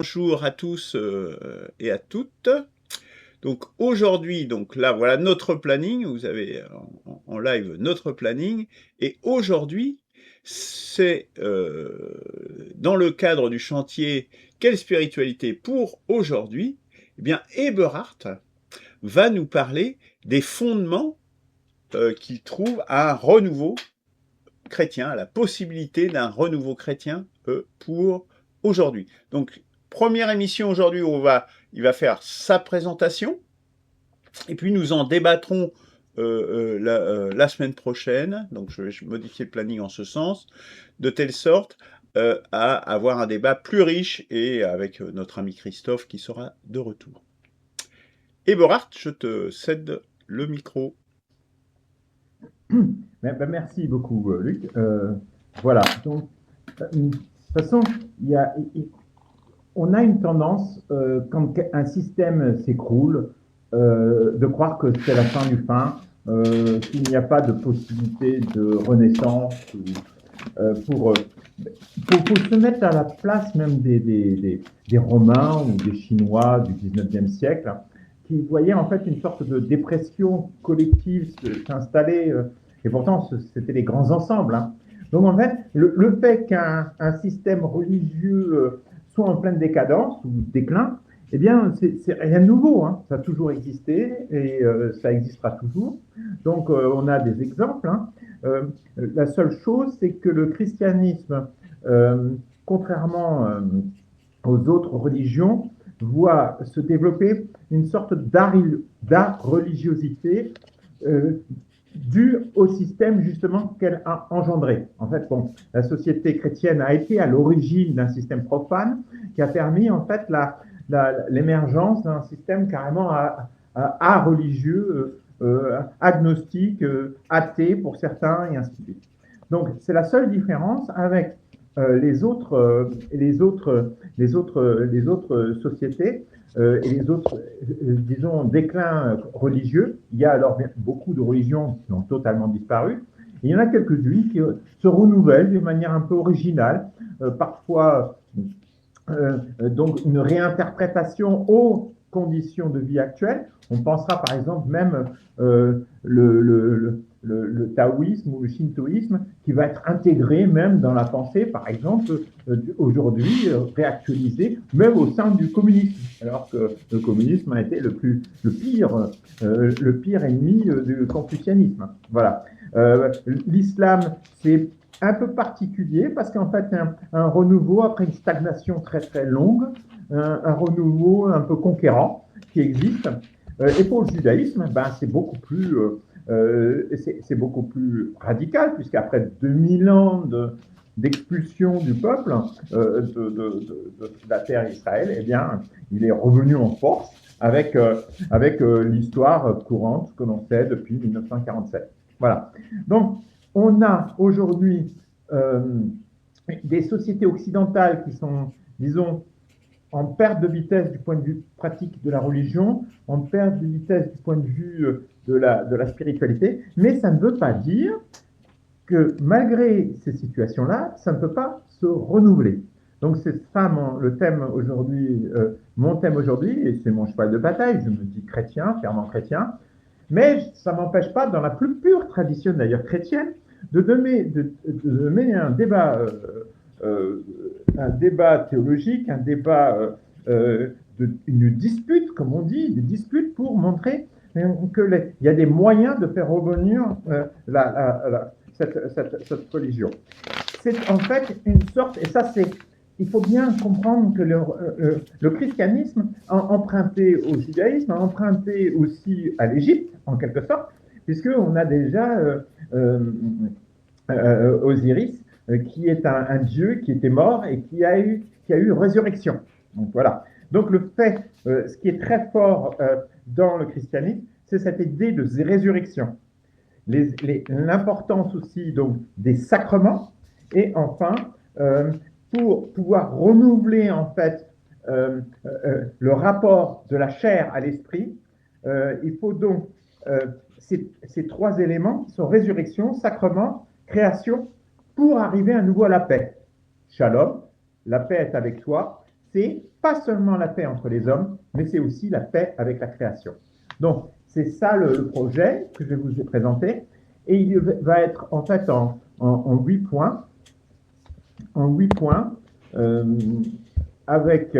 Bonjour à tous et à toutes. Donc aujourd'hui, donc là voilà notre planning. Vous avez en live notre planning. Et aujourd'hui, c'est dans le cadre du chantier Quelle spiritualité pour aujourd'hui. Eh bien, Eberhard va nous parler des fondements qu'il trouve à un renouveau chrétien, à la possibilité d'un renouveau chrétien pour aujourd'hui. Donc, première émission aujourd'hui où il va faire sa présentation, et puis nous en débattrons la semaine prochaine. Donc, je vais modifier le planning en ce sens, de telle sorte à avoir un débat plus riche et avec notre ami Christophe qui sera de retour. Eberhard, je te cède le micro. Merci beaucoup, Luc. Voilà. Donc, de toute façon, on a une tendance, quand un système s'écroule, de croire que c'est la fin du fin, qu'il n'y a pas de possibilité de renaissance. Pour se mettre à la place même des Romains ou des Chinois du 19e siècle, hein, qui voyaient en fait une sorte de dépression collective s'installer, et pourtant c'était les grands ensembles. Hein. Donc en fait, le fait qu'un système religieux soit en pleine décadence ou déclin, eh bien, c'est rien de nouveau. Hein. Ça a toujours existé et ça existera toujours. Donc, on a des exemples. Hein. La seule chose, c'est que le christianisme, contrairement aux autres religions, voit se développer une sorte d'art religiosité due au système justement qu'elle a engendré. En fait, bon, la société chrétienne a été à l'origine d'un système profane qui a permis en fait l'émergence d'un système carrément à religieux, agnostique, athée pour certains et ainsi de suite. Donc c'est la seule différence avec les autres sociétés et les autres, disons, déclins religieux. Il y a alors beaucoup de religions qui ont totalement disparu. Et il y en a quelques-unes qui se renouvellent d'une manière un peu originale, parfois donc une réinterprétation aux conditions de vie actuelles. On pensera par exemple même le taoïsme ou le shintoïsme qui va être intégré même dans la pensée, par exemple, aujourd'hui réactualisé même au sein du communisme, alors que le communisme a été le pire ennemi du confucianisme. Voilà. L'islam, c'est un peu particulier parce qu'en fait, un renouveau après une stagnation très très longue, un renouveau un peu conquérant qui existe. Et pour le judaïsme, ben, c'est beaucoup plus radical, puisqu'après 2000 ans d'expulsion du peuple de la terre d'Israël, eh bien, il est revenu en force avec l'histoire courante que l'on sait depuis 1947. Voilà. Donc, on a aujourd'hui des sociétés occidentales qui sont, disons, en perte de vitesse du point de vue pratique de la religion, en perte de vitesse du point de vue de la spiritualité, mais ça ne veut pas dire que malgré ces situations-là, ça ne peut pas se renouveler. Donc c'est ça le thème aujourd'hui, mon thème aujourd'hui, et c'est mon cheval de bataille, je me dis chrétien, fervent chrétien, mais ça ne m'empêche pas, dans la plus pure tradition d'ailleurs chrétienne, de donner un débat théologique, un débat, une dispute, comme on dit, des disputes pour montrer qu'il y a des moyens de faire revenir cette religion. C'est en fait une sorte, et ça c'est, il faut bien comprendre que le christianisme a emprunté au judaïsme, a emprunté aussi à l'Égypte, en quelque sorte, puisqu'on a déjà Osiris, qui est un dieu qui était mort et qui a eu résurrection. Donc voilà. Donc le fait, ce qui est très fort dans le christianisme, c'est cette idée de résurrection. L'importance aussi donc des sacrements et enfin pour pouvoir renouveler en fait le rapport de la chair à l'esprit, il faut donc ces trois éléments qui sont résurrection, sacrement, création, pour arriver à nouveau à la paix. Shalom, la paix est avec toi, c'est pas seulement la paix entre les hommes, mais c'est aussi la paix avec la création. Donc, c'est ça le projet que je vous ai présenté. Et il va être en fait en 8 points. En 8 points, euh, avec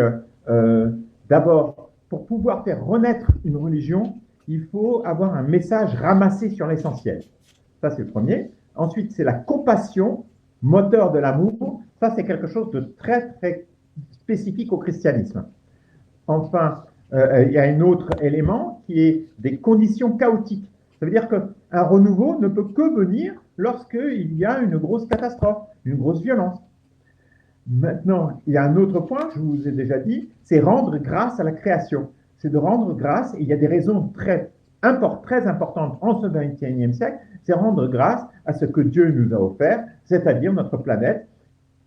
d'abord, pour pouvoir faire renaître une religion, il faut avoir un message ramassé sur l'essentiel. Ça, c'est le premier. Ensuite, c'est la compassion, moteur de l'amour. Ça, c'est quelque chose de très, très spécifique au christianisme. Enfin, il y a un autre élément qui est des conditions chaotiques. Ça veut dire qu'un renouveau ne peut que venir lorsqu'il y a une grosse catastrophe, une grosse violence. Maintenant, il y a un autre point, je vous ai déjà dit, c'est rendre grâce à la création. C'est de rendre grâce, et il y a des raisons très importantes en ce XXIe siècle, c'est rendre grâce à ce que Dieu nous a offert, c'est-à-dire notre planète,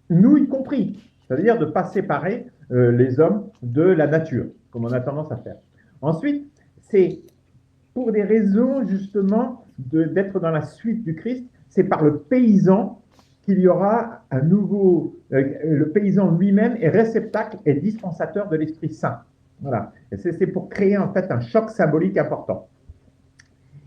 nous y compris. C'est-à-dire de ne pas séparer les hommes de la nature, comme on a tendance à faire. Ensuite, c'est pour des raisons justement d'être dans la suite du Christ, c'est par le paysan qu'il y aura un nouveau. Le paysan lui-même est réceptacle et dispensateur de l'Esprit Saint. Voilà. C'est pour créer en fait un choc symbolique important.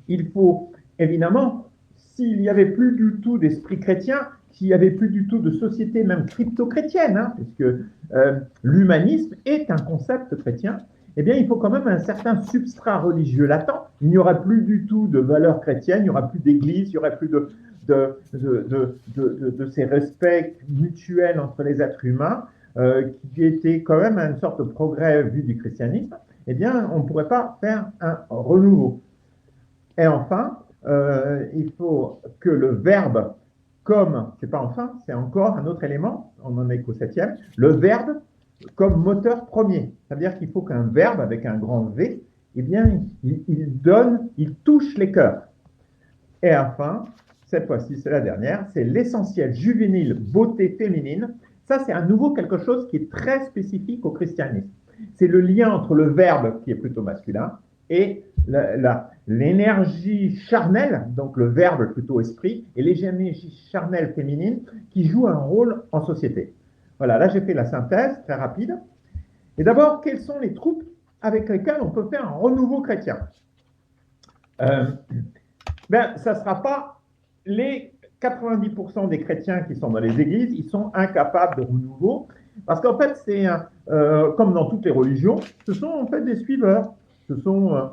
Il faut évidemment, s'il n'y avait plus du tout d'esprit chrétien, s'il n'y avait plus du tout de société même crypto-chrétienne, hein, puisque l'humanisme est un concept chrétien, eh bien, il faut quand même un certain substrat religieux latent. Il n'y aura plus du tout de valeurs chrétiennes, il n'y aura plus d'église, il n'y aura plus de ces respects mutuels entre les êtres humains, qui était quand même une sorte de progrès vu du christianisme. Eh bien, on ne pourrait pas faire un renouveau. Et enfin, il faut que le verbe, comme, c'est pas enfin, c'est encore un autre élément, on n'en est qu'au 7e, le verbe comme moteur premier. C'est-à-dire qu'il faut qu'un verbe avec un grand V, eh bien, il touche les cœurs. Et enfin, cette fois-ci, c'est la dernière, c'est l'essentiel juvénile beauté féminine. Ça, c'est à nouveau quelque chose qui est très spécifique au christianisme. C'est le lien entre le verbe, qui est plutôt masculin, et l'énergie charnelle, donc le verbe plutôt esprit, et l'énergie charnelle féminine qui joue un rôle en société. Voilà, là j'ai fait la synthèse très rapide. Et d'abord, quelles sont les troupes avec lesquelles on peut faire un renouveau chrétien? Ça ne sera pas les 90% des chrétiens qui sont dans les églises, ils sont incapables de renouveau, parce qu'en fait, c'est comme dans toutes les religions, ce sont en fait des suiveurs. Ce sont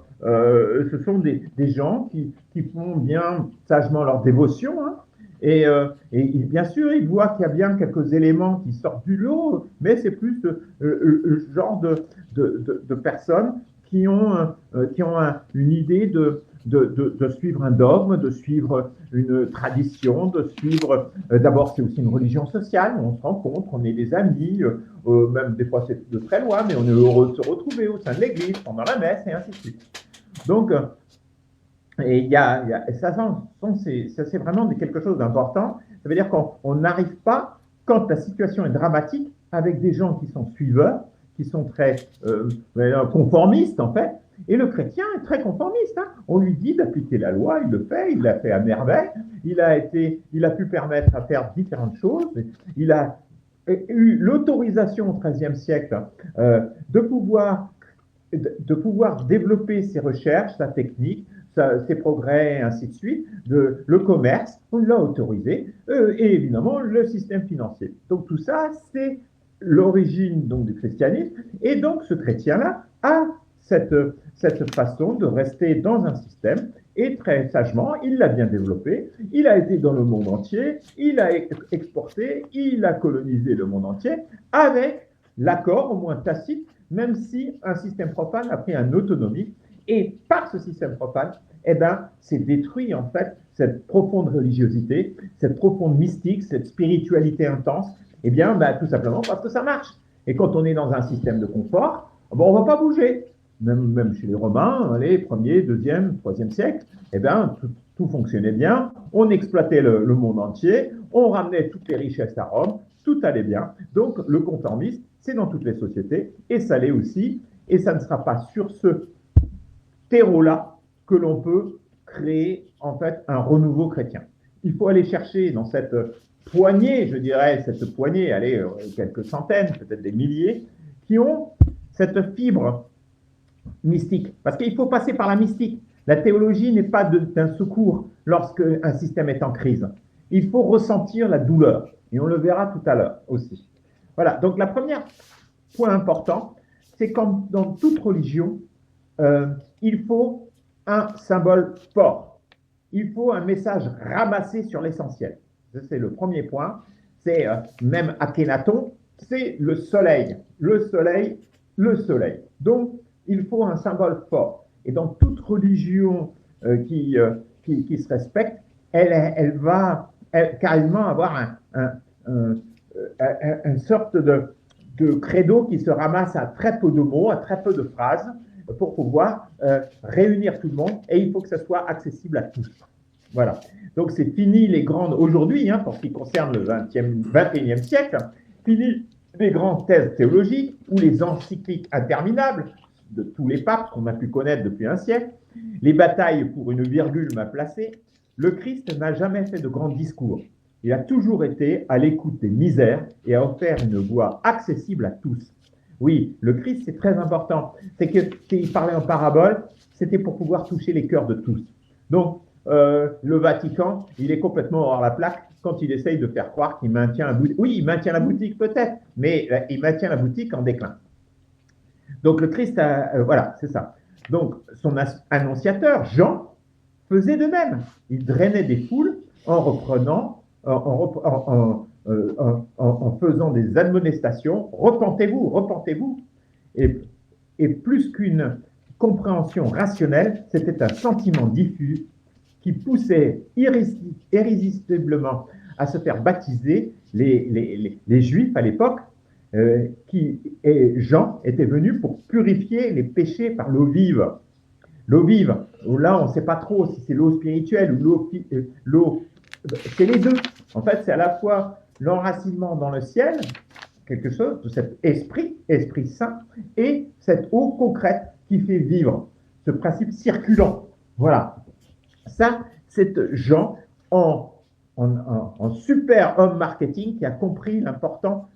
des gens qui font bien sagement leur dévotion, hein, et bien sûr, ils voient qu'il y a bien quelques éléments qui sortent du lot, mais c'est plus le genre de personnes qui ont une idée de suivre un dogme, de suivre une tradition, de suivre. D'abord, c'est aussi une religion sociale, on se rencontre, on est des amis, même des fois c'est de très loin, mais on est heureux de se retrouver au sein de l'église, pendant la messe, et ainsi de suite. Donc, ça, c'est vraiment quelque chose d'important. Ça veut dire qu'on n'arrive pas, quand la situation est dramatique, avec des gens qui sont suiveurs, qui sont très conformistes, en fait. Et le chrétien est très conformiste. Hein. On lui dit d'appliquer la loi, il le fait, il l'a fait à merveille. Il a pu permettre à faire différentes choses. Il a eu l'autorisation au XIIIe siècle de pouvoir développer ses recherches, sa technique, ses progrès, et ainsi de suite. Le commerce, on l'a autorisé, et évidemment le système financier. Donc tout ça, c'est l'origine donc du christianisme. Et donc ce chrétien-là a cette façon de rester dans un système, et très sagement, il l'a bien développé, il a été dans le monde entier, il a exporté, il a colonisé le monde entier, avec l'accord, au moins tacite, même si un système profane a pris une autonomie, et par ce système profane, eh ben, c'est détruit en fait cette profonde religiosité, cette profonde mystique, cette spiritualité intense, eh bien, tout simplement parce que ça marche. Et quand on est dans un système de confort, bon, on ne va pas bouger. Même chez les Romains, les 1er, 2e, 3e siècle, eh bien, tout fonctionnait bien. On exploitait le monde entier, on ramenait toutes les richesses à Rome, tout allait bien. Donc, le conformisme, c'est dans toutes les sociétés, et ça l'est aussi. Et ça ne sera pas sur ce terreau-là que l'on peut créer, en fait, un renouveau chrétien. Il faut aller chercher dans cette poignée, je dirais, allez, quelques centaines, peut-être des milliers, qui ont cette fibre mystique. Parce qu'il faut passer par la mystique. La théologie n'est pas d'un secours lorsque un système est en crise. Il faut ressentir la douleur. Et on le verra tout à l'heure aussi. Voilà. Donc, la première point important, c'est comme dans toute religion, il faut un symbole fort. Il faut un message ramassé sur l'essentiel. C'est le premier point. C'est même Akhenaton, c'est le soleil. Le soleil, le soleil. Donc, il faut un symbole fort. Et dans toute religion qui se respecte, elle va carrément avoir une sorte de credo qui se ramasse à très peu de mots, à très peu de phrases, pour pouvoir réunir tout le monde, et il faut que ça soit accessible à tous. Voilà. Donc c'est fini les grandes, aujourd'hui, pour ce qui concerne le 21e siècle, fini les grandes thèses théologiques ou les encycliques interminables de tous les papes qu'on a pu connaître depuis un siècle, les batailles pour une virgule mal placée. Le Christ n'a jamais fait de grands discours. Il a toujours été à l'écoute des misères et a offert une voie accessible à tous. Oui, le Christ, c'est très important. C'est qu'il parlait en parabole, c'était pour pouvoir toucher les cœurs de tous. Donc, le Vatican, il est complètement hors la plaque quand il essaye de faire croire qu'il maintient la boutique. Oui, il maintient la boutique peut-être, mais il maintient la boutique en déclin. Donc, le Christ, voilà, c'est ça. Donc, son annonciateur, Jean, faisait de même. Il drainait des foules en reprenant, en faisant des admonestations, repentez-vous, repentez-vous. Et plus qu'une compréhension rationnelle, c'était un sentiment diffus qui poussait irrésistiblement à se faire baptiser les Juifs à l'époque, et Jean était venu pour purifier les péchés par l'eau vive. L'eau vive, où là on ne sait pas trop si c'est l'eau spirituelle ou l'eau, c'est les deux. En fait, c'est à la fois l'enracinement dans le ciel, quelque chose de cet esprit saint, et cette eau concrète qui fait vivre, ce principe circulant. Voilà. Ça, c'est Jean en super homme marketing qui a compris l'important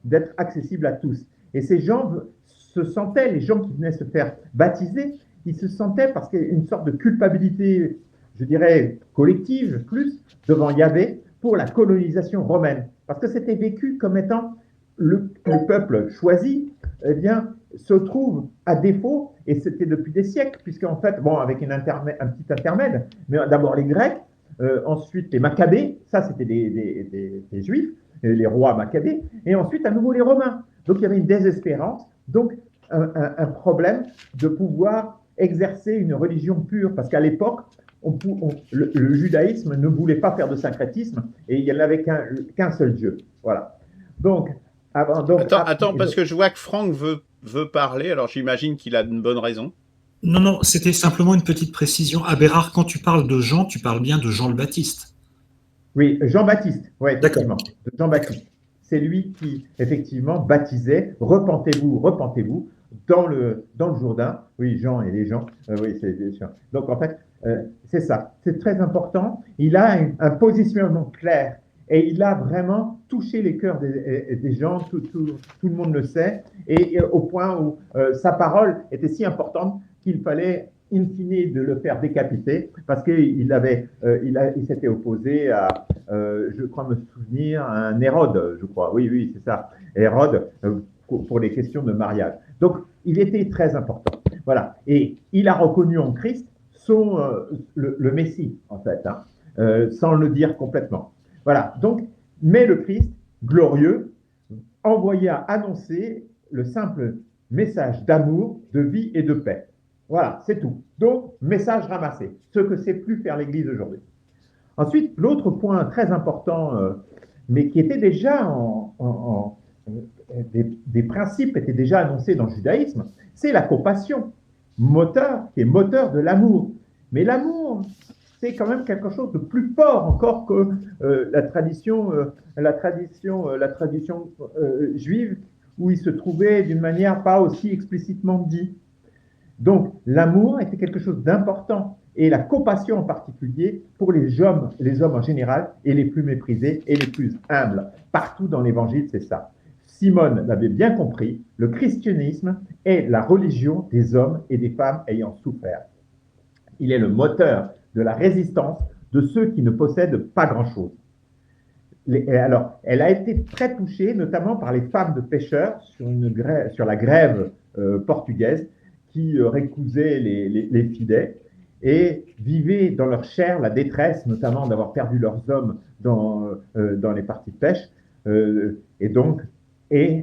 d'être accessible à tous. Et ces gens se sentaient, les gens qui venaient se faire baptiser, ils se sentaient, parce qu'il y a une sorte de culpabilité, je dirais, collective, plus, devant Yahvé, pour la colonisation romaine. Parce que c'était vécu comme étant le peuple choisi, eh bien, se trouve à défaut, et c'était depuis des siècles, puisqu'en fait, bon, avec un petit intermède, mais d'abord les Grecs, ensuite les Maccabées, ça c'était des Juifs, les rois Maccabées, et ensuite à nouveau les Romains. Donc il y avait une désespérance, donc un problème de pouvoir exercer une religion pure, parce qu'à l'époque, le judaïsme ne voulait pas faire de syncrétisme, et il n'y en avait qu'un seul Dieu. Voilà. Donc, attends, parce que je vois que Franck veut parler, alors j'imagine qu'il a une bonne raison. Non, c'était simplement une petite précision. Bérard, quand tu parles de Jean, tu parles bien de Jean le Baptiste. Oui, Jean-Baptiste, oui, effectivement. Jean-Baptiste. C'est lui qui, effectivement, baptisait « Repentez-vous, repentez-vous » dans le Jourdain. Oui, Jean et les gens. Oui, c'est sûr. Donc, en fait, c'est ça. C'est très important. Il a un positionnement clair et il a vraiment touché les cœurs des gens. Tout le monde le sait. Et au point où sa parole était si importante qu'il fallait in fine de le faire décapiter parce qu'il s'était opposé à, je crois me souvenir, à un Hérode, je crois. Oui, c'est ça. Hérode, pour les questions de mariage. Donc, il était très important. Voilà. Et il a reconnu en Christ le Messie, en fait, sans le dire complètement. Voilà. Donc, mais le Christ, glorieux, envoyé à annoncer le simple message d'amour, de vie et de paix. Voilà, c'est tout. Donc, message ramassé, ce que sait plus faire l'Église aujourd'hui. Ensuite, l'autre point très important, mais qui était déjà des principes étaient déjà annoncés dans le judaïsme, c'est la compassion, qui est moteur de l'amour. Mais l'amour, c'est quand même quelque chose de plus fort encore que la tradition juive, où il se trouvait d'une manière pas aussi explicitement dit. Donc, l'amour était quelque chose d'important, et la compassion en particulier pour les hommes en général, et les plus méprisés et les plus humbles. Partout dans l'Évangile, c'est ça. Simone l'avait bien compris, le christianisme est la religion des hommes et des femmes ayant souffert. Il est le moteur de la résistance de ceux qui ne possèdent pas grand-chose. Alors, elle a été très touchée, notamment par les femmes de pêcheurs sur la grève portugaise qui récousaient les filets et vivaient dans leur chair la détresse, notamment d'avoir perdu leurs hommes dans les parties de pêche.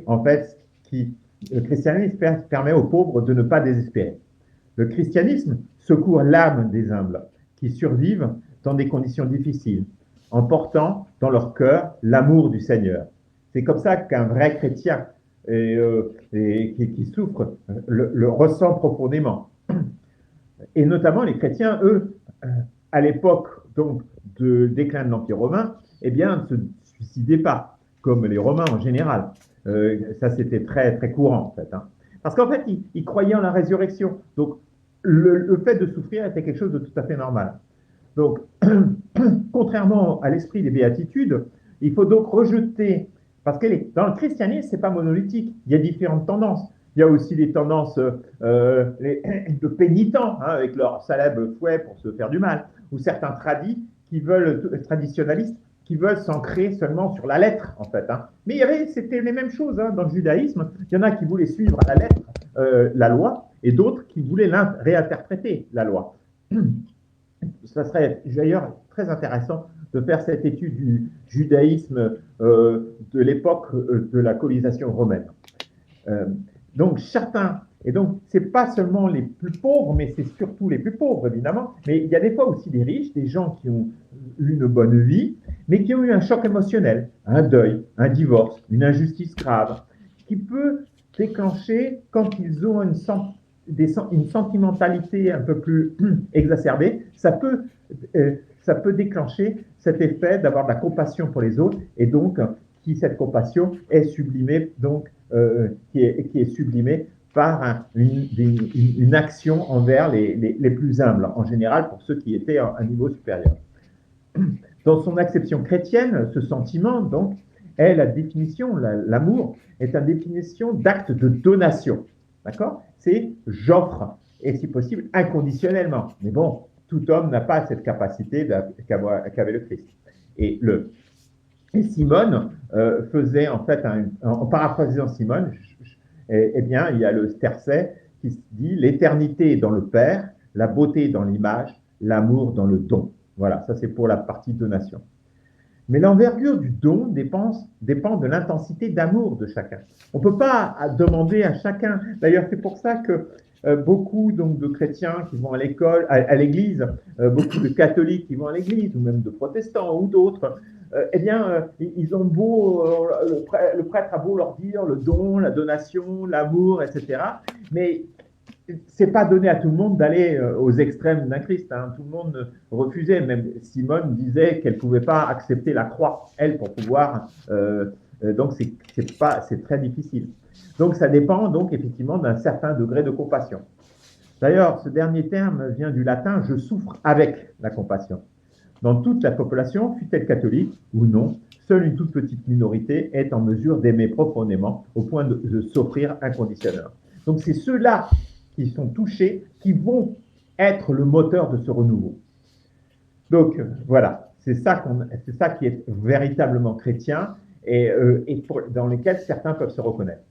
En fait, le christianisme permet aux pauvres de ne pas désespérer. Le christianisme secourt l'âme des humbles qui survivent dans des conditions difficiles, en portant dans leur cœur l'amour du Seigneur. C'est comme ça qu'un vrai chrétien qui souffre le ressent profondément. Et notamment les chrétiens, eux, à l'époque donc de déclin de l'Empire romain, eh bien, ne se suicidaient pas, comme les Romains en général. Ça, c'était très, très courant, en fait. Parce qu'en fait, ils croyaient en la résurrection. Donc, le fait de souffrir était quelque chose de tout à fait normal. Donc, contrairement à l'esprit des béatitudes, il faut donc rejeter, parce que dans le christianisme, ce n'est pas monolithique, il y a différentes tendances. Il y a aussi des tendances de pénitents, avec leur célèbre fouet pour se faire du mal, ou certains traditionnalistes qui veulent s'ancrer seulement sur la lettre, en fait. Mais c'était les mêmes choses dans le judaïsme. Il y en a qui voulaient suivre à la lettre la loi, et d'autres qui voulaient réinterpréter la loi. Ça serait d'ailleurs très intéressant de faire cette étude du judaïsme de l'époque de la colonisation romaine. Donc, ce n'est pas seulement les plus pauvres, mais c'est surtout les plus pauvres, évidemment. Mais il y a des fois aussi des riches, des gens qui ont eu une bonne vie, mais qui ont eu un choc émotionnel, un deuil, un divorce, une injustice grave, qui peut déclencher, quand ils ont une sentimentalité un peu plus exacerbée, ça peut déclencher cet effet d'avoir de la compassion pour les autres, et donc cette compassion est sublimée, donc qui est sublimée par une action envers les plus humbles, en général pour ceux qui étaient à un niveau supérieur. Dans son acception chrétienne, ce sentiment, donc, est la définition, l'amour est une définition d'acte de donation. D'accord? C'est j'offre, et si possible, inconditionnellement. Mais bon, tout homme n'a pas cette capacité qu'avait le Christ. Et Simone faisait, en fait, en paraphrasant Simone, eh bien, il y a le Stercet qui se dit « l'éternité est dans le Père, la beauté dans l'image, l'amour dans le don ». Voilà, ça c'est pour la partie donation. Mais l'envergure du don dépend de l'intensité d'amour de chacun. On ne peut pas demander à chacun. D'ailleurs, c'est pour ça que beaucoup donc, de chrétiens qui vont à l'école, à l'église, beaucoup de catholiques qui vont à l'église, ou même de protestants ou d'autres, ils ont beau, le prêtre a beau leur dire le don, la donation, l'amour, etc. Mais c'est pas donné à tout le monde d'aller aux extrêmes d'un Christ. Tout le monde refusait. Même Simone disait qu'elle pouvait pas accepter la croix, elle, pour pouvoir. Donc c'est très difficile. Donc ça dépend donc effectivement d'un certain degré de compassion. D'ailleurs, ce dernier terme vient du latin « je souffre avec la compassion ». Dans toute la population, fût-elle catholique ou non, seule une toute petite minorité est en mesure d'aimer profondément au point de s'offrir inconditionnellement. Donc c'est ceux-là qui sont touchés qui vont être le moteur de ce renouveau. Donc voilà, c'est ça qui est véritablement chrétien et dans lequel certains peuvent se reconnaître.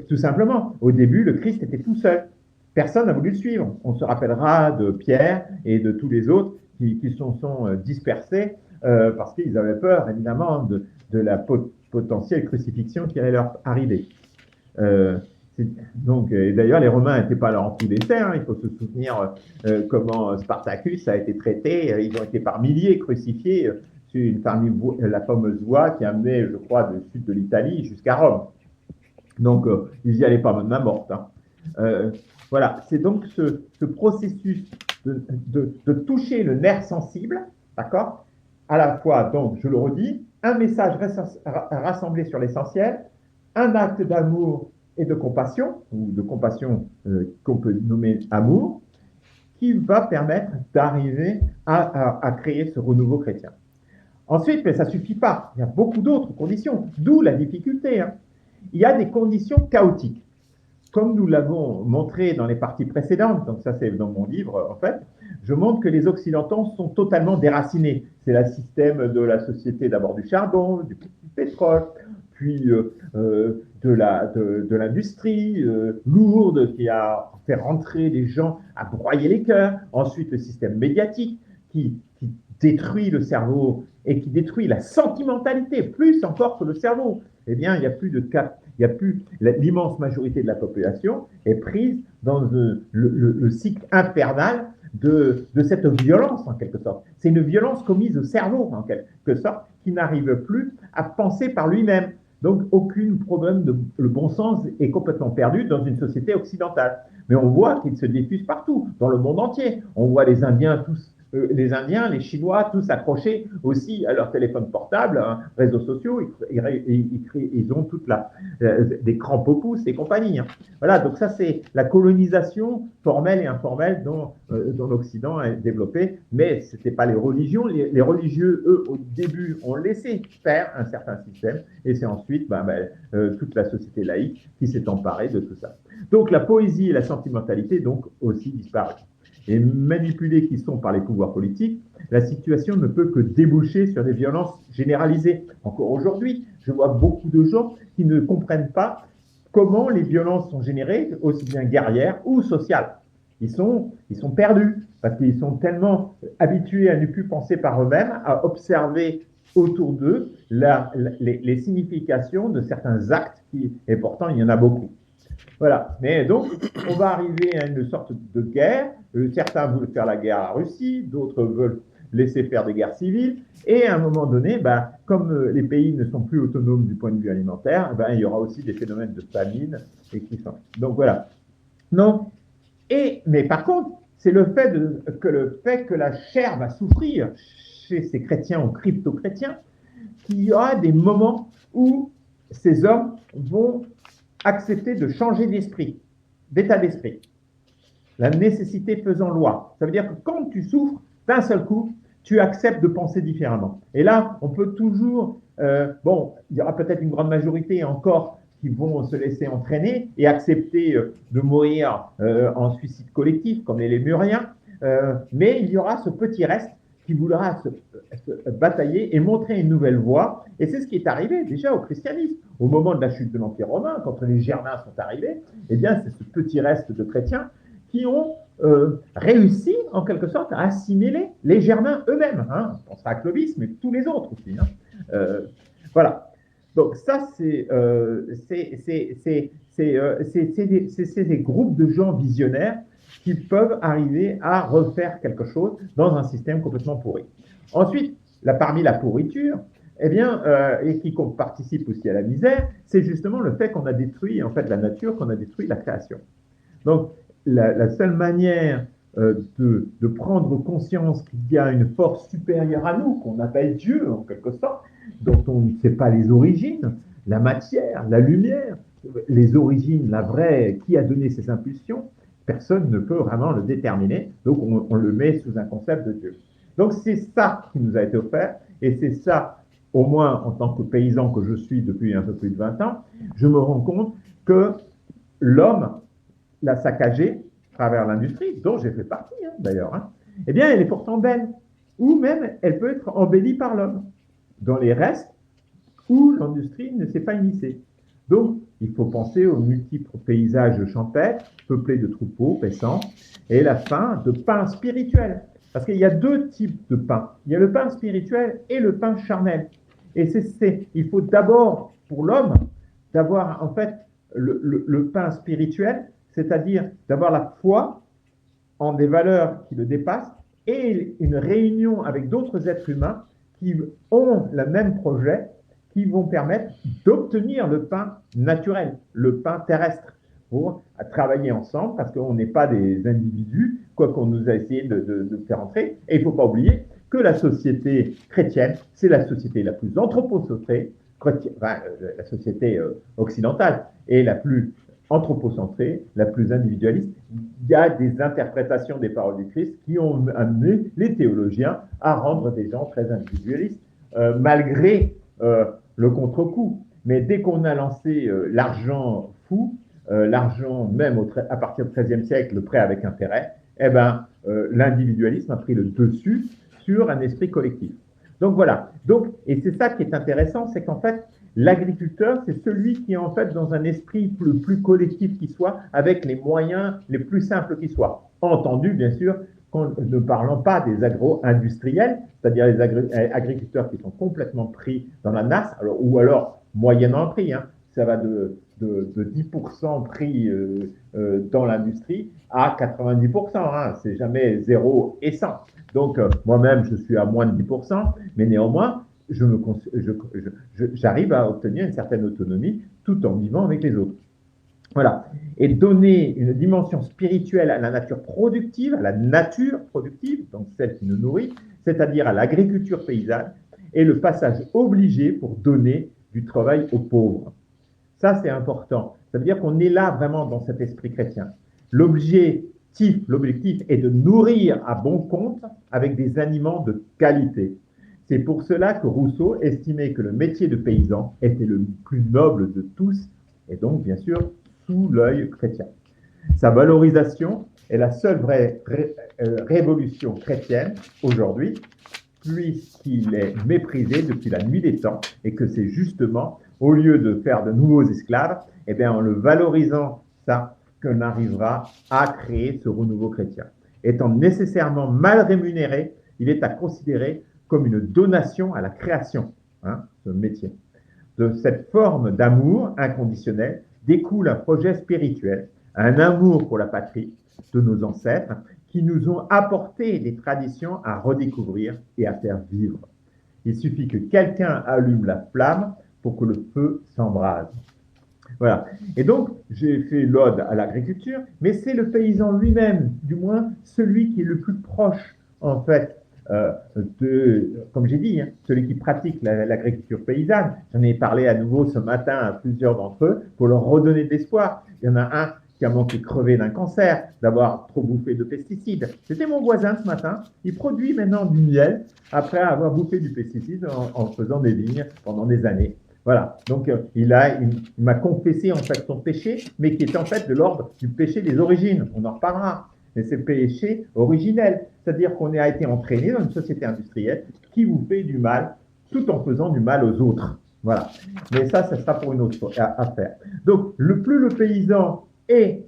Tout simplement, au début, le Christ était tout seul. Personne n'a voulu le suivre. On se rappellera de Pierre et de tous les autres qui se sont dispersés parce qu'ils avaient peur, évidemment, de la potentielle crucifixion qui allait leur arriver. Et d'ailleurs, les Romains n'étaient pas là en tout d'essai. Il faut se souvenir comment Spartacus a été traité. Ils ont été par milliers crucifiés sur la fameuse voie qui amenait, je crois, du sud de l'Italie jusqu'à Rome. Donc, ils n'y allaient pas de main morte. Voilà, c'est donc ce processus de toucher le nerf sensible, d'accord? À la fois, donc, je le redis, un message rassemblé sur l'essentiel, un acte d'amour et de compassion, ou de compassion qu'on peut nommer amour, qui va permettre d'arriver à créer ce renouveau chrétien. Ensuite, mais ça ne suffit pas. Il y a beaucoup d'autres conditions, d'où la difficulté. Hein. Il y a des conditions chaotiques. Comme nous l'avons montré dans les parties précédentes, donc ça c'est dans mon livre en fait, je montre que les Occidentaux sont totalement déracinés. C'est le système de la société d'abord du charbon, du pétrole, puis de l'industrie lourde qui a fait rentrer les gens à broyer les cœurs. Ensuite, le système médiatique qui détruit le cerveau et qui détruit la sentimentalité, plus encore que le cerveau. Eh bien, il n'y a plus de cap. Il y a plus l'immense majorité de la population est prise dans le cycle infernal de cette violence en quelque sorte. C'est une violence commise au cerveau en quelque sorte qui n'arrive plus à penser par lui-même. Donc aucun problème le bon sens est complètement perdu dans une société occidentale. Mais on voit qu'il se diffuse partout, dans le monde entier. On voit les Indiens tous les Chinois, tous accrochés aussi à leur téléphone portable, hein, réseaux sociaux, ils ont toute des crampes au pouce et compagnie. Hein. Voilà, donc ça c'est la colonisation formelle et informelle dont l'Occident a développé, mais ce n'était pas les religions. Les religieux, eux, au début, ont laissé faire un certain système, et c'est ensuite toute la société laïque qui s'est emparée de tout ça. Donc la poésie et la sentimentalité donc aussi disparu. Et manipulés qui sont par les pouvoirs politiques, la situation ne peut que déboucher sur des violences généralisées. Encore aujourd'hui, je vois beaucoup de gens qui ne comprennent pas comment les violences sont générées, aussi bien guerrières ou sociales. Ils sont perdus parce qu'ils sont tellement habitués à ne plus penser par eux-mêmes, à observer autour d'eux les significations de certains actes, et pourtant il y en a beaucoup. Voilà. Mais donc, on va arriver à une sorte de guerre. Certains veulent faire la guerre à la Russie, d'autres veulent laisser faire des guerres civiles. Et à un moment donné, comme les pays ne sont plus autonomes du point de vue alimentaire, il y aura aussi des phénomènes de famine. Donc voilà. Non. Mais par contre, c'est le fait que la chair va souffrir chez ces chrétiens ou crypto-chrétiens, qu'il y aura des moments où ces hommes vont accepter de changer d'esprit, d'état d'esprit. La nécessité faisant loi. Ça veut dire que quand tu souffres, d'un seul coup, tu acceptes de penser différemment. Et là, on peut toujours... il y aura peut-être une grande majorité encore qui vont se laisser entraîner et accepter de mourir en suicide collectif, comme les Lémuriens. Mais il y aura ce petit reste qui voudra se batailler et montrer une nouvelle voie. Et c'est ce qui est arrivé déjà au christianisme. Au moment de la chute de l'Empire romain, quand les Germains sont arrivés, eh bien, c'est ce petit reste de chrétiens qui ont réussi, en quelque sorte, à assimiler les Germains eux-mêmes. Hein. On pensera à Clovis, mais tous les autres aussi. Hein. Voilà. Donc ça, c'est des groupes de gens visionnaires qui peuvent arriver à refaire quelque chose dans un système complètement pourri. Ensuite, parmi la pourriture, et qui participe aussi à la misère, c'est justement le fait qu'on a détruit en fait la nature, qu'on a détruit la création. Donc, la seule manière de prendre conscience qu'il y a une force supérieure à nous, qu'on appelle Dieu en quelque sorte, dont on ne sait pas les origines, la matière, la lumière, les origines, la vraie, qui a donné ces impulsions, personne ne peut vraiment le déterminer, donc on le met sous un concept de Dieu. Donc c'est ça qui nous a été offert, et c'est ça, au moins en tant que paysan que je suis depuis un peu plus de 20 ans, je me rends compte que l'homme l'a saccagé à travers l'industrie, dont j'ai fait partie d'ailleurs, hein. Eh bien elle est pourtant belle, ou même elle peut être embellie par l'homme, dans les restes où l'industrie ne s'est pas immiscée. Donc, il faut penser aux multiples paysages champêtres, peuplés de troupeaux paissants, et la faim de pain spirituel. Parce qu'il y a deux types de pain. Il y a le pain spirituel et le pain charnel. Et il faut d'abord, pour l'homme, d'avoir en fait le pain spirituel, c'est-à-dire d'avoir la foi en des valeurs qui le dépassent et une réunion avec d'autres êtres humains qui ont le même projet, qui vont permettre d'obtenir le pain naturel, le pain terrestre, pour travailler ensemble, parce qu'on n'est pas des individus, quoi qu'on nous a essayé de faire entrer. Et il ne faut pas oublier que la société chrétienne, c'est la société la plus anthropocentrée, la société occidentale est la plus anthropocentrée, la plus individualiste. Il y a des interprétations des paroles du Christ qui ont amené les théologiens à rendre des gens très individualistes. malgré le contre-coup. Mais dès qu'on a lancé l'argent fou, l'argent même à partir du XIIIe siècle, le prêt avec intérêt, eh ben, l'individualisme a pris le dessus sur un esprit collectif. Donc voilà. Donc, et c'est ça qui est intéressant, c'est qu'en fait, l'agriculteur, c'est celui qui est en fait dans un esprit le plus collectif qui soit, avec les moyens les plus simples qui soient. Entendu, bien sûr, ne parlant pas des agro-industriels, c'est-à-dire les agriculteurs qui sont complètement pris dans la nasse, ou alors moyennant prix, hein, ça va de 10% pris dans l'industrie à 90%, hein, c'est jamais 0 et 100. Donc moi-même, je suis à moins de 10%, mais néanmoins, j'arrive à obtenir une certaine autonomie tout en vivant avec les autres. Voilà. Et donner une dimension spirituelle à la nature productive, à la nature productive, donc celle qui nous nourrit, c'est-à-dire à l'agriculture paysanne, est le passage obligé pour donner du travail aux pauvres. Ça, c'est important. Ça veut dire qu'on est là vraiment dans cet esprit chrétien. L'objectif est de nourrir à bon compte avec des aliments de qualité. C'est pour cela que Rousseau estimait que le métier de paysan était le plus noble de tous, et donc, bien sûr, sous l'œil chrétien. Sa valorisation est la seule vraie révolution chrétienne aujourd'hui, puisqu'il est méprisé depuis la nuit des temps, et que c'est justement, au lieu de faire de nouveaux esclaves, eh bien, en le valorisant, ça, qu'on arrivera à créer ce renouveau chrétien. Étant nécessairement mal rémunéré, il est à considérer comme une donation à la création, hein, ce métier. De cette forme d'amour inconditionnel découle un projet spirituel, un amour pour la patrie de nos ancêtres qui nous ont apporté des traditions à redécouvrir et à faire vivre. Il suffit que quelqu'un allume la flamme pour que le feu s'embrase. Voilà. Et donc, j'ai fait l'ode à l'agriculture, mais c'est le paysan lui-même, du moins celui qui est le plus proche, en fait, comme j'ai dit, hein, celui qui pratique l'agriculture paysanne. J'en ai parlé à nouveau ce matin à plusieurs d'entre eux pour leur redonner de l'espoir. Il y en a un qui a manqué crever d'un cancer, d'avoir trop bouffé de pesticides. C'était mon voisin ce matin. Il produit maintenant du miel après avoir bouffé du pesticide en faisant des vignes pendant des années. Voilà, donc il m'a confessé en fait son péché, mais qui est en fait de l'ordre du péché des origines. On en reparlera. Mais c'est le péché originel, c'est-à-dire qu'on a été entraîné dans une société industrielle qui vous fait du mal tout en faisant du mal aux autres. Voilà. Mais ça sera pour une autre affaire. Donc, plus le paysan est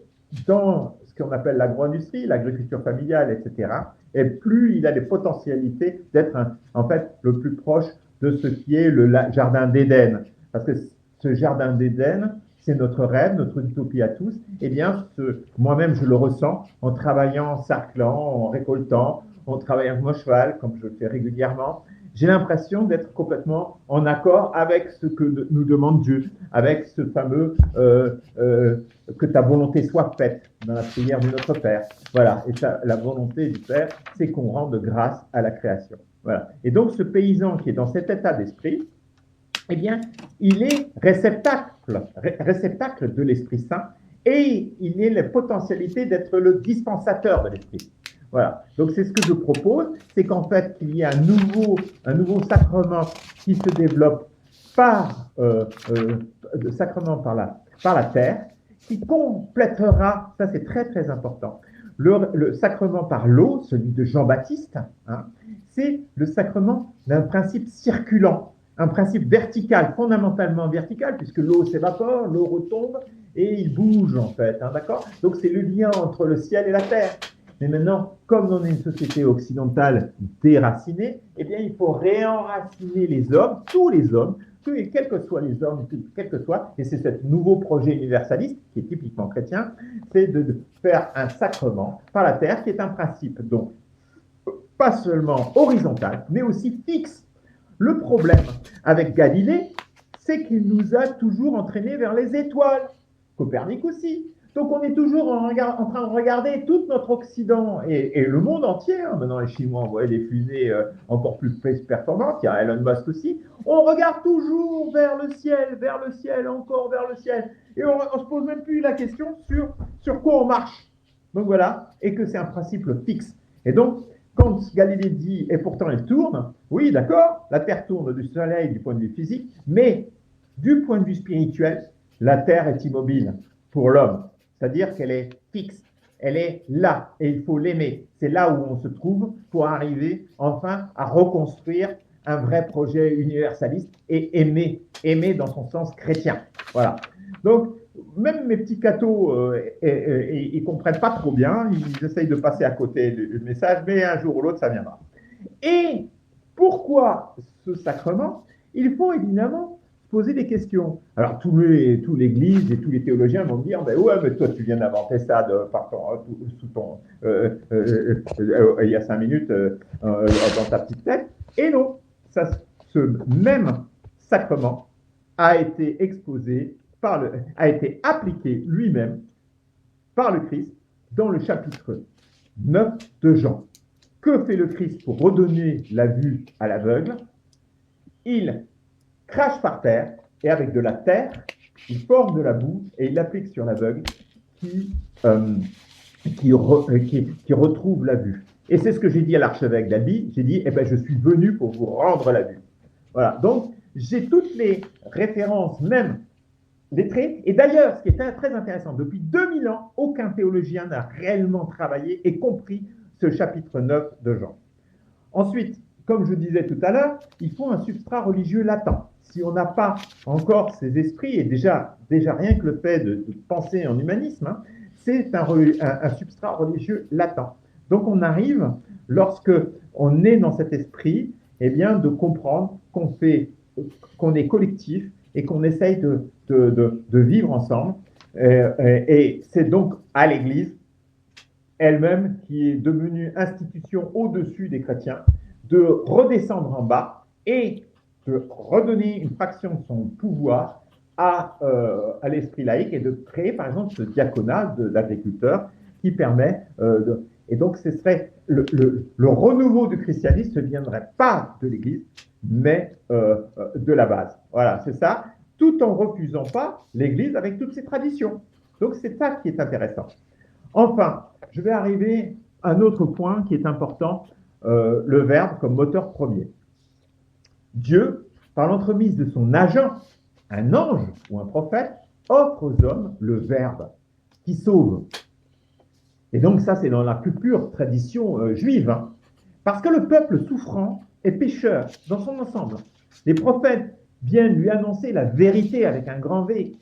dans ce qu'on appelle l'agro-industrie, l'agriculture familiale, etc., et plus il a les potentialités d'être en fait le plus proche de ce qui est le jardin d'Éden. Parce que ce jardin d'Éden, c'est notre rêve, notre utopie à tous. Eh bien, moi-même, je le ressens en travaillant, en sarclant, en récoltant, en travaillant avec mon cheval, comme je le fais régulièrement. J'ai l'impression d'être complètement en accord avec ce que nous demande Dieu, avec ce fameux que ta volonté soit faite dans la prière de notre Père. Voilà, et ça, la volonté du Père, c'est qu'on rende grâce à la création. Voilà. Et donc, ce paysan qui est dans cet état d'esprit, eh bien, il est réceptacle de l'Esprit Saint et il a la potentialité d'être le dispensateur de l'Esprit. Voilà. Donc, c'est ce que je propose, c'est qu'en fait, il y ait un nouveau sacrement qui se développe sacrement par la terre, qui complétera, ça c'est très très important, le sacrement par l'eau, celui de Jean-Baptiste, hein, c'est le sacrement d'un principe circulant, un principe vertical, fondamentalement vertical, puisque l'eau s'évapore, l'eau retombe et il bouge en fait, hein, d'accord? Donc c'est le lien entre le ciel et la terre. Mais maintenant, comme on est une société occidentale déracinée, eh bien il faut réenraciner les hommes, tous les hommes, quels que soient les hommes, quel que soit, et c'est ce nouveau projet universaliste, qui est typiquement chrétien, c'est de faire un sacrement par la terre, qui est un principe, donc, pas seulement horizontal, mais aussi fixe. Le problème avec Galilée, c'est qu'il nous a toujours entraînés vers les étoiles. Copernic aussi. Donc on est toujours en train de regarder tout notre Occident et le monde entier. Hein. Maintenant les Chinois envoient des fusées encore plus performantes. Il y a Elon Musk aussi. On regarde toujours vers le ciel, encore vers le ciel. Et on ne se pose même plus la question sur quoi on marche. Donc voilà, et que c'est un principe fixe. Et donc, quand Galilée dit « et pourtant elle tourne », oui, d'accord, la Terre tourne du Soleil du point de vue physique, mais du point de vue spirituel, la Terre est immobile pour l'homme, c'est-à-dire qu'elle est fixe, elle est là et il faut l'aimer. C'est là où on se trouve pour arriver enfin à reconstruire un vrai projet universaliste et aimer dans son sens chrétien. Voilà. Donc, même mes petits cathos, ils comprennent pas trop bien, ils essayent de passer à côté du message, mais un jour ou l'autre, ça viendra. Et pourquoi ce sacrement? Il faut évidemment poser des questions. Alors, toute l'Église et tous les théologiens vont dire, ben ouais, mais toi, tu viens d'inventer ça il y a 5 minutes dans ta petite tête. Et non, ce même sacrement a été exposé, a été appliqué lui-même par le Christ dans le chapitre 9 de Jean. Que fait le Christ pour redonner la vue à l'aveugle? Il crache par terre et avec de la terre, il forme de la boue et il l'applique sur l'aveugle qui retrouve la vue. Et c'est ce que j'ai dit à l'archevêque d'Albi. J'ai dit, je suis venu pour vous rendre la vue. Voilà. Donc, j'ai toutes les références, même lettrées. Et d'ailleurs, ce qui est très intéressant, depuis 2000 ans, aucun théologien n'a réellement travaillé et compris ce chapitre 9 de Jean. Ensuite, comme je disais tout à l'heure, il faut un substrat religieux latent. Si on n'a pas encore ces esprits, et déjà rien que le fait de penser en humanisme, c'est un substrat religieux latent. Donc on arrive, lorsque on est dans cet esprit, de comprendre qu'on est collectif et qu'on essaye de vivre ensemble. Et c'est donc à l'Église elle-même qui est devenue institution au-dessus des chrétiens, de redescendre en bas et de redonner une fraction de son pouvoir à l'esprit laïque et de créer par exemple ce diaconat d'agriculteurs qui permet et donc ce serait le renouveau du christianisme ne viendrait pas de l'Église mais de la base. Voilà, c'est ça, tout en refusant pas l'Église avec toutes ses traditions. Donc c'est ça qui est intéressant. Enfin, je vais arriver à un autre point qui est important, le Verbe comme moteur premier. Dieu, par l'entremise de son agent, un ange ou un prophète, offre aux hommes le Verbe qui sauve. Et donc ça, c'est dans la plus pure tradition juive. Hein. Parce que le peuple souffrant est pécheur dans son ensemble. Les prophètes viennent lui annoncer la vérité avec un grand V.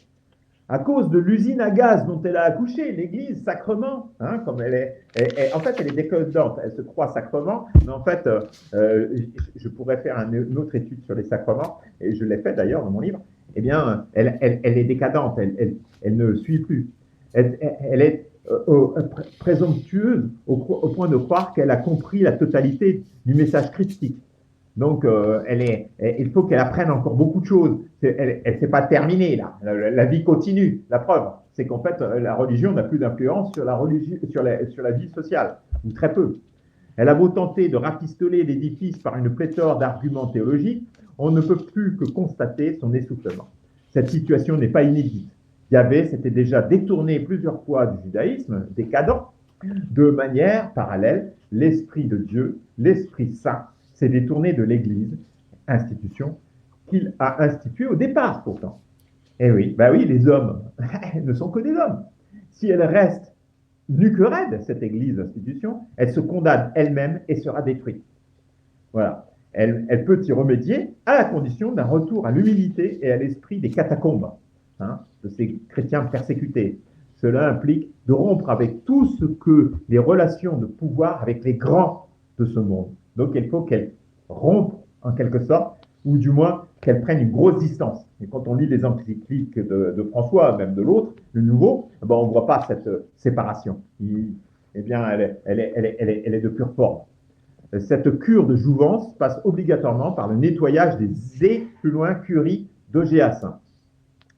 À cause de l'usine à gaz dont elle a accouché, l'Église, sacrement, hein, comme elle est, en fait, elle est décodante, elle se croit sacrement, mais en fait, je pourrais faire une autre étude sur les sacrements, et je l'ai fait d'ailleurs dans mon livre, elle est décadente, elle ne suit plus. Elle est présomptueuse au point de croire qu'elle a compris la totalité du message christique. Donc, il faut qu'elle apprenne encore beaucoup de choses. Elle ne s'est pas terminée, là. La vie continue. La preuve, c'est qu'en fait, la religion n'a plus d'influence sur la vie sociale, ou très peu. Elle a beau tenter de rafistoler l'édifice par une pléthore d'arguments théologiques, on ne peut plus que constater son essoufflement. Cette situation n'est pas inédite. Yahvé s'était déjà détourné plusieurs fois du judaïsme décadent. De manière parallèle, l'Esprit de Dieu, l'Esprit Saint, s'est détourné de l'Église, institution qu'il a instituée au départ pourtant. Et oui, les hommes ne sont que des hommes. Si elle reste nue que raide, cette Église, institution, elle se condamne elle-même et sera détruite. Voilà. Elle peut y remédier à la condition d'un retour à l'humilité et à l'esprit des catacombes, hein, de ces chrétiens persécutés. Cela implique de rompre avec tout ce que les relations de pouvoir avec les grands de ce monde. Donc, il faut qu'elle rompe, en quelque sorte, ou du moins qu'elle prenne une grosse distance. Et quand on lit les encycliques de François, même de l'autre, le nouveau, on ne voit pas cette séparation. Elle est de pure forme. Cette cure de jouvence passe obligatoirement par le nettoyage des plus loin, curies d'Ogéas.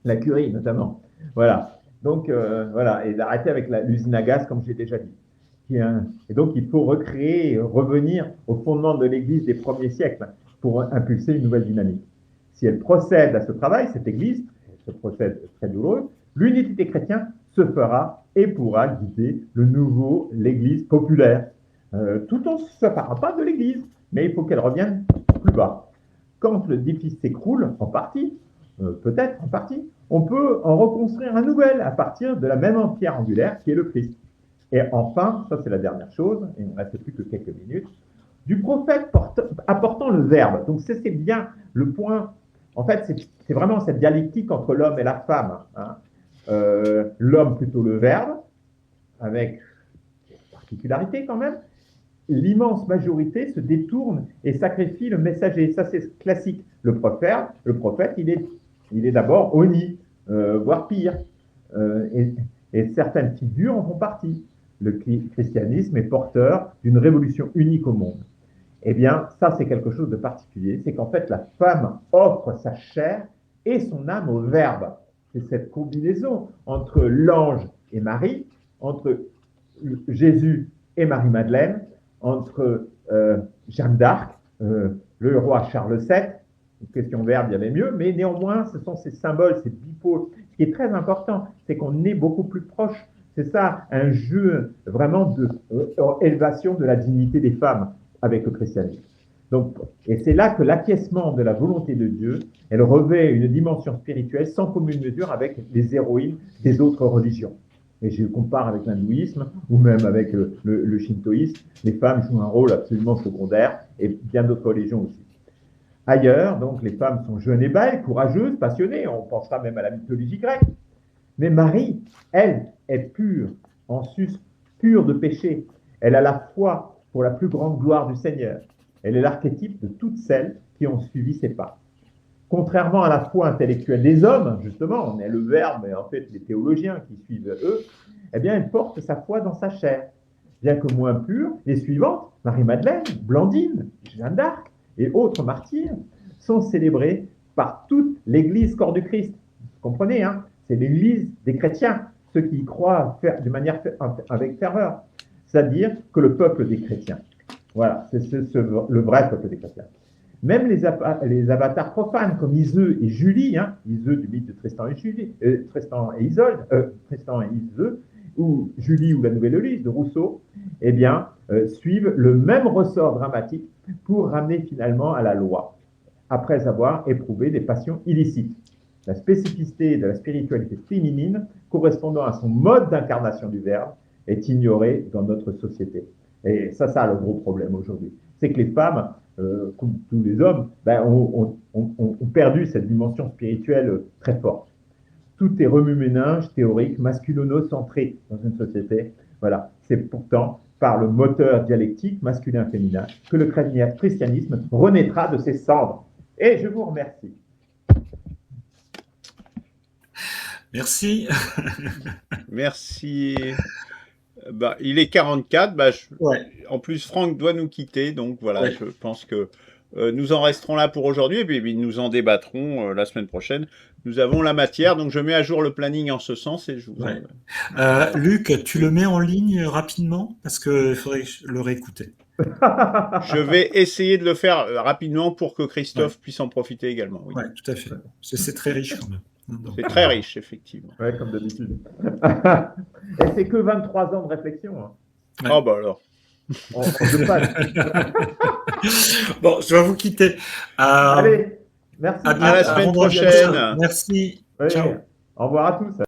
La curie, notamment. Voilà. Donc, et d'arrêter avec l'usine à gaz, comme j'ai déjà dit. Et donc, il faut recréer, revenir au fondement de l'Église des premiers siècles pour impulser une nouvelle dynamique. Si elle procède à ce travail, cette Église, ce procède très douloureux, l'unité des chrétiens se fera et pourra guider l'Église populaire. tout en ne se séparant pas de l'Église, mais il faut qu'elle revienne plus bas. Quand l'édifice s'écroule, en partie, peut-être en partie, on peut en reconstruire un nouvel à partir de la même pierre angulaire qui est le Christ. Et enfin, ça c'est la dernière chose, et il ne reste plus que quelques minutes, du prophète apportant le Verbe. Donc c'est bien le point. En fait, c'est vraiment cette dialectique entre l'homme et la femme. Hein. L'homme plutôt le Verbe, avec des particularités quand même. L'immense majorité se détourne et sacrifie le messager. Ça, c'est classique. Le prophète, il est d'abord honni, voire pire. Et certaines figures en font partie. Le christianisme est porteur d'une révolution unique au monde. Eh bien, ça, c'est quelque chose de particulier. C'est qu'en fait, la femme offre sa chair et son âme au Verbe. C'est cette combinaison entre l'ange et Marie, entre Jésus et Marie-Madeleine, entre Jeanne d'Arc, le roi Charles VII, une question verbe, il y avait mieux, mais néanmoins, ce sont ces symboles, ces bipôles. Ce qui est très important, c'est qu'on est beaucoup plus proche. C'est ça, un jeu vraiment d'élévation de la dignité des femmes avec le christianisme. Donc, et c'est là que l'acquiescement de la volonté de Dieu, elle revêt une dimension spirituelle sans commune mesure avec les héroïnes des autres religions. Et je compare avec l'hindouisme ou même avec le shintoïsme, les femmes jouent un rôle absolument secondaire et bien d'autres religions aussi. Ailleurs, donc, les femmes sont jeunes et belles, courageuses, passionnées, on pensera même à la mythologie grecque. Mais Marie, elle, est pure, en sus, pure de péché. Elle a la foi pour la plus grande gloire du Seigneur. Elle est l'archétype de toutes celles qui ont suivi ses pas. Contrairement à la foi intellectuelle des hommes, justement, on est le Verbe, mais en fait les théologiens qui suivent eux, eh bien, elle porte sa foi dans sa chair. Bien que moins pure, les suivantes, Marie-Madeleine, Blandine, Jeanne d'Arc et autres martyrs, sont célébrées par toute l'Église corps du Christ. Vous comprenez, hein? C'est l'Église des chrétiens, ceux qui y croient de manière avec ferveur. C'est-à-dire que le peuple des chrétiens. Voilà, c'est le vrai peuple des chrétiens. Même les avatars profanes comme Iseux et Julie, hein, Iseux du mythe de Tristan et Isolde, ou Julie ou la Nouvelle Ulysse de Rousseau, eh bien, suivent le même ressort dramatique pour ramener finalement à la loi, après avoir éprouvé des passions illicites. La spécificité de la spiritualité féminine, correspondant à son mode d'incarnation du Verbe, est ignorée dans notre société. Et ça a le gros problème aujourd'hui. C'est que les femmes, comme tous les hommes, ont perdu cette dimension spirituelle très forte. Tout est remue-ménage théorique, masculono-centré dans une société. Voilà. C'est pourtant par le moteur dialectique masculin-féminin que le christianisme renaîtra de ses cendres. Et je vous remercie. Merci. Merci. Il est 44. Ouais. En plus, Franck doit nous quitter. Donc voilà, Ouais. je pense que nous en resterons là pour aujourd'hui. Et puis nous en débattrons la semaine prochaine. Nous avons la matière. Donc je mets à jour le planning en ce sens. Et je vous Luc, tu le mets en ligne rapidement? Parce qu'il faudrait le réécouter. Je vais essayer de le faire rapidement pour que Christophe puisse en profiter également. Oui, tout à fait. C'est très riche quand même. C'est très riche, effectivement. Oui, comme d'habitude. Et c'est que 23 ans de réflexion. Hein. Ouais. Oh, alors. On se passe. Bon, je dois vous quitter. Allez, merci. À la semaine prochaine. Merci. Oui, Ciao. au revoir à tous.